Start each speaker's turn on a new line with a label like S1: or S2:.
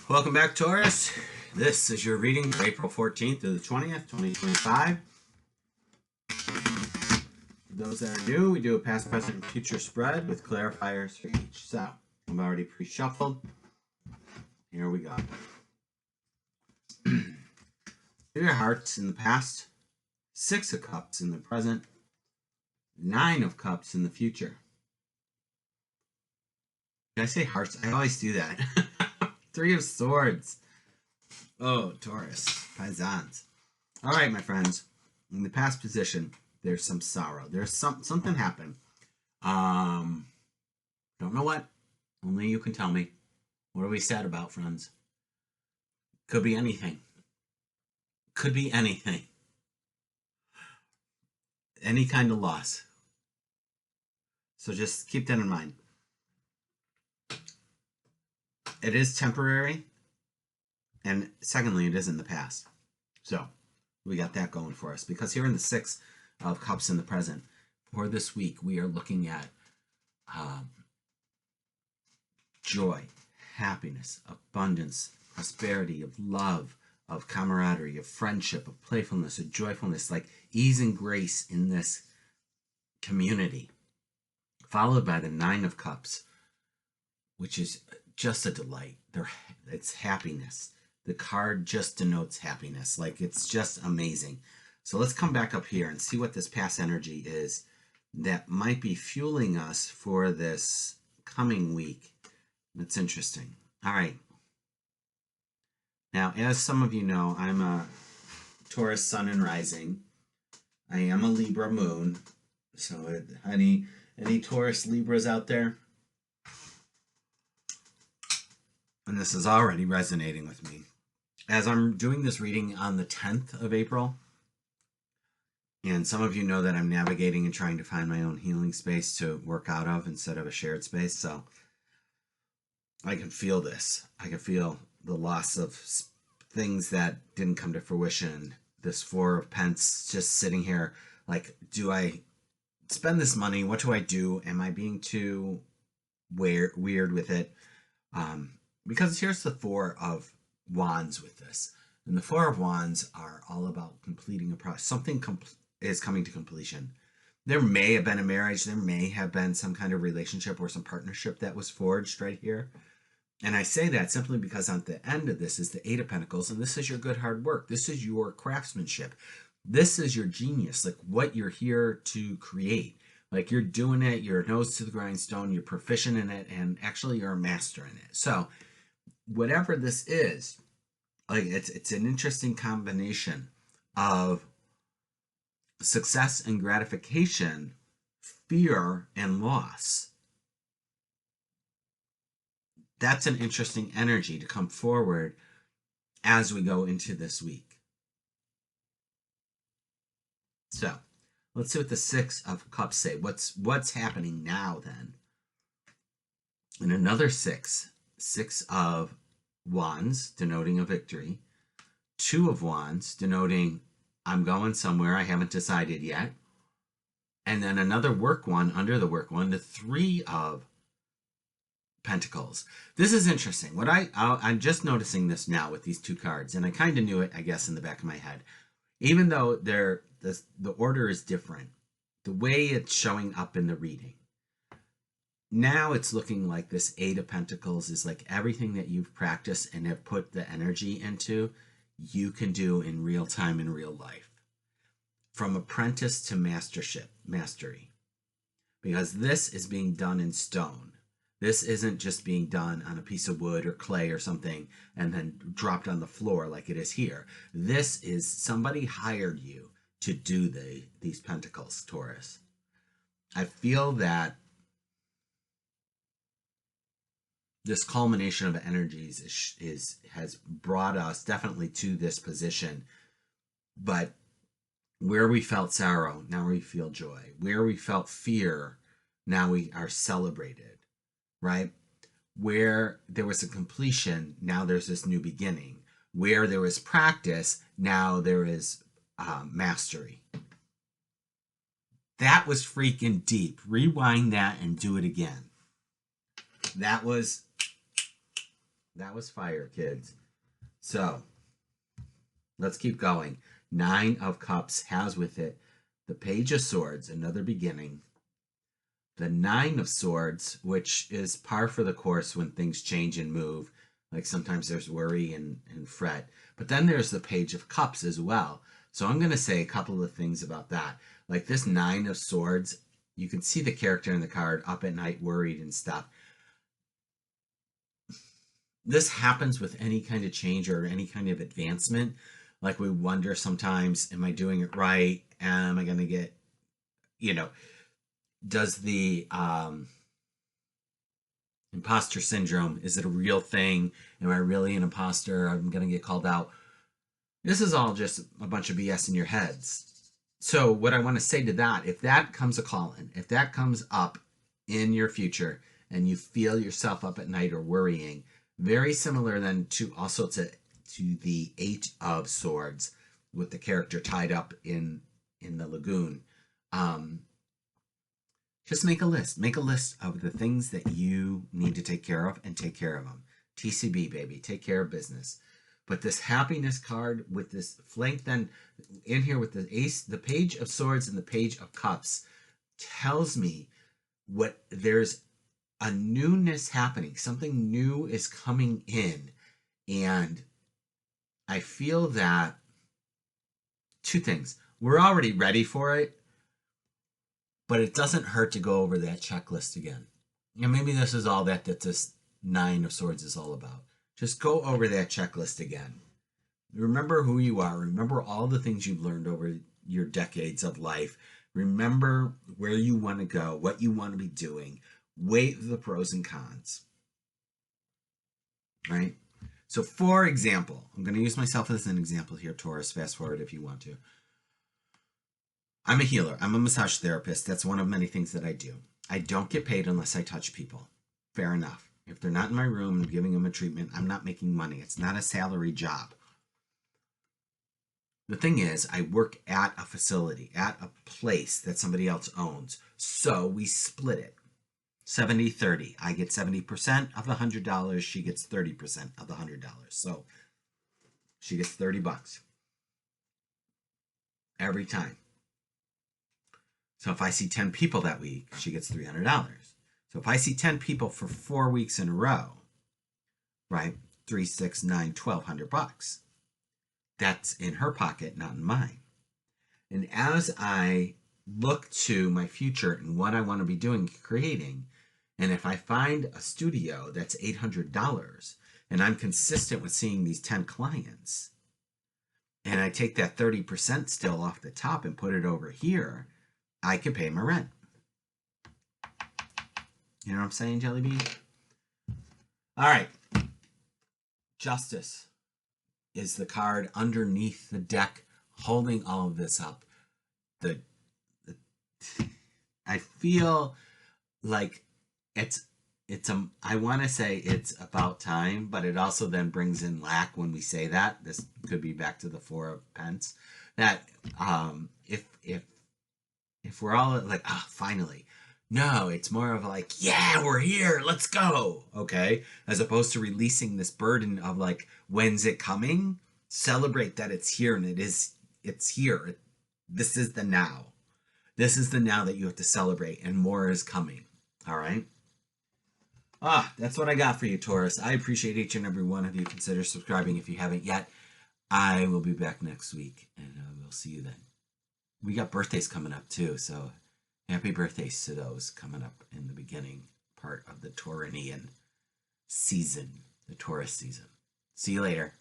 S1: Welcome back, Taurus. This is your reading for April 14th to the 20th, 2025. For those that are new, we do a past, present, and future spread with clarifiers for each. So, I'm already pre-shuffled. Here we go. Three of Hearts in the past, Six of Cups in the present, Nine of Cups in the future. Did I say hearts? I always do that. Three of Swords. Oh, Taurus. Paisans. All right, my friends. In the past position, there's some sorrow. There's something happened. Don't know what. Only you can tell me. What are we sad about, friends? Could be anything. Could be anything. Any kind of loss. So just keep that in mind. It is temporary, and secondly, it is in the past. So we got that going for us, because here in the Six of Cups in the present, for this week, we are looking at joy, happiness, abundance, prosperity, of love, of camaraderie, of friendship, of playfulness, of joyfulness, like ease and grace in this community, followed by the Nine of Cups, which is just a delight. It's happiness. The card just denotes happiness. Like, it's just amazing. So let's come back up here and see what this past energy is that might be fueling us for this coming week. That's interesting. All right. Now, as some of you know, I'm a Taurus sun and rising. I am a Libra moon. So any Taurus Libras out there? And this is already resonating with me. As I'm doing this reading on the 10th of April, and some of you know that I'm navigating and trying to find my own healing space to work out of instead of a shared space, so I can feel this. I can feel the loss of things that didn't come to fruition. This Four of Pence just sitting here, like, do I spend this money? What do I do? Am I being too weird with it? Because here's the Four of Wands with this. And the Four of Wands are all about completing a process. Something is coming to completion. There may have been a marriage. There may have been some kind of relationship or some partnership that was forged right here. And I say that simply because on the end of this is the Eight of Pentacles. And this is your good hard work. This is your craftsmanship. This is your genius, like what you're here to create. Like, you're doing it, you're nose to the grindstone, you're proficient in it, and actually you're a master in it. So whatever this is, like, it's an interesting combination of success and gratification, fear and loss. That's an interesting energy to come forward as we go into this week. So let's see what the Six of Cups say. What's happening now then? And another Six of Wands, denoting a victory. Two of Wands, denoting I'm going somewhere, I haven't decided yet. And then another work one under the work one, the Three of Pentacles. This is interesting. What I'm just noticing this now with these two cards, and I kind of knew it, I guess, in the back of my head. Even though the order is different, the way it's showing up in the reading. Now it's looking like this Eight of Pentacles is like everything that you've practiced and have put the energy into, you can do in real time, in real life. From apprentice to mastery. Because this is being done in stone. This isn't just being done on a piece of wood or clay or something and then dropped on the floor like it is here. This is somebody hired you to do these pentacles, Taurus. I feel that this culmination of energies has brought us definitely to this position. But where we felt sorrow, now we feel joy. Where we felt fear, now we are celebrated, right? Where there was a completion, now there's this new beginning. Where there was practice, now there is mastery. That was freaking deep. Rewind that and do it again. That was That was fire, kids. So let's keep going. 9 of Cups has with it the Page of Swords, another beginning. The 9 of Swords, which is par for the course when things change and move. Like sometimes there's worry and fret. But then there's the Page of Cups as well. So I'm going to say a couple of things about that. Like this 9 of Swords, you can see the character in the card up at night worried and stuff. This happens with any kind of change or any kind of advancement. Like we wonder sometimes, am I doing it right? Am I going to get, does the imposter syndrome, is it a real thing? Am I really an imposter? I'm going to get called out. This is all just a bunch of BS in your heads. So what I want to say to that, if that comes a calling, if that comes up in your future and you feel yourself up at night or worrying, very similar then to the 8 of Swords with the character tied up in the lagoon. Just make a list. Make a list of the things that you need to take care of and take care of them. TCB, baby. Take care of business. But this happiness card with this flank then in here with the Ace, the Page of Swords and the Page of Cups tells me there's a newness happening. Something new is coming in. And I feel that 2 things. We're already ready for it, but it doesn't hurt to go over that checklist again. And maybe this is all that this 9 of Swords is all about. Just go over that checklist again. Remember who you are. Remember all the things you've learned over your decades of life. Remember where you want to go, what you want to be doing. Weigh the pros and cons. Right? So for example, I'm going to use myself as an example here, Taurus. Fast forward if you want to. I'm a healer. I'm a massage therapist. That's one of many things that I do. I don't get paid unless I touch people. Fair enough. If they're not in my room and giving them a treatment, I'm not making money. It's not a salary job. The thing is, I work at a facility, at a place that somebody else owns. So we split it. 70-30. I get 70% of the $100. She gets 30% of the $100. So she gets $30 every time. So if I see 10 people that week, she gets $300. So if I see 10 people for 4 weeks in a row, right? 3, 6, 9, $1,200. That's in her pocket, not in mine. And as I look to my future and what I want to be doing, creating, and if I find a studio that's $800 and I'm consistent with seeing these 10 clients, and I take that 30% still off the top and put it over here, I can pay my rent. You know what I'm saying, Jelly Bean? All right. Justice is the card underneath the deck holding all of this up. I feel like I want to say it's about time, but it also then brings in lack when we say that. This could be back to the 4 of Pence. That if we're all like, finally. No, it's more of like, yeah, we're here, let's go, okay? As opposed to releasing this burden of like, when's it coming? Celebrate that it's here and it's here. This is the now. This is the now that you have to celebrate, and more is coming, all right? That's what I got for you, Taurus. I appreciate each and every one of you. Consider subscribing if you haven't yet. I will be back next week, and we'll see you then. We got birthdays coming up too, so happy birthdays to those coming up in the beginning part of the Taurinian season, the Taurus season. See you later.